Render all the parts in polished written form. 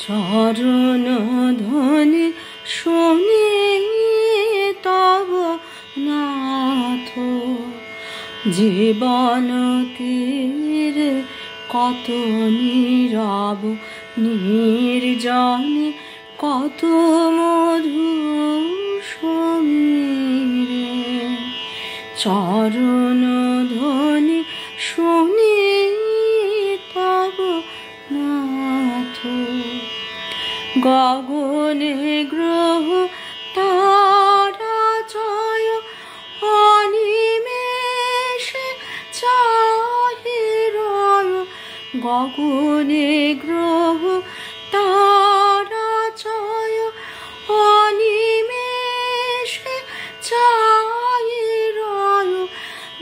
চরণ ধ্বনি শুনি তব নাথ, জীবন তীরে কত নীরব নির্জনে কত মধু সমীরে। চরণ ধ্বনি শুনি তব নাথ, গগনে গ্রহ তারা জয় অনিমেষে চাহিরয়। গগনে গ্রহ তারা জয় অনিমেষে চাহিরয়।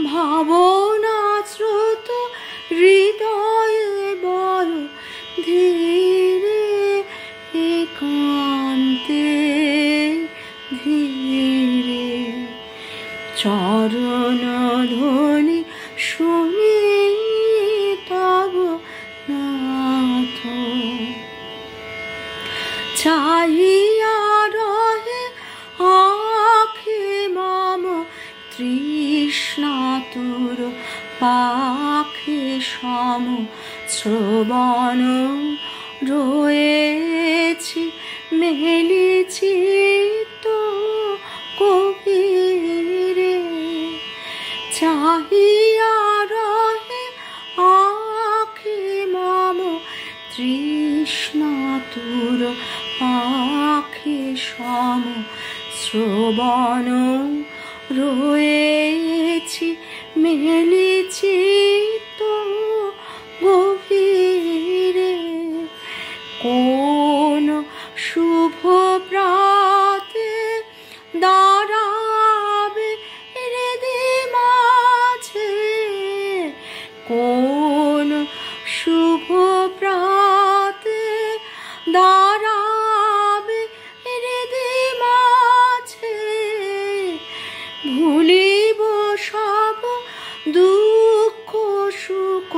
ভাবনা স্রোত হৃদয়ে বয় ধীরে একান্তে ধীরে। চরণ ধ্বনি শুনি তব নাথ, চাহিয়া রহে আখি মম তৃষ্ণাতুর পাখি সম। শ্রবণ রয়েছি মেলিছি তো কবিরে। চাহিয়া রহে আখি মম তৃষ্ণাতুর পাখি সম। শ্রবণ রয়েছি মেলিছি তো গভীরে। কোন শুভ প্রাতে দাঁড়াবে হৃদি মাঝে। কোন শুভ প্রাতে দাঁড়াবে হৃদি মাঝে। ভুলিব সব দুঃখ সুখ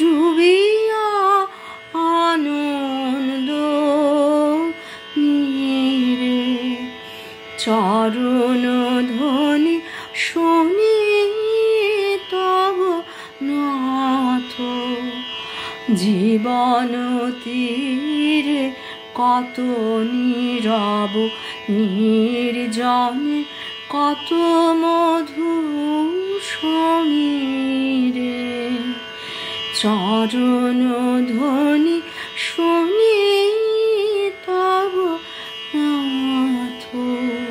ডুবিয়া আনন্দ নীরে। চরণ ধ্বনি শুনি তব নাথ, জীবন তীরে কত নীরব নির্জনে কত মধু সমীরে। চরণ ধ্বনি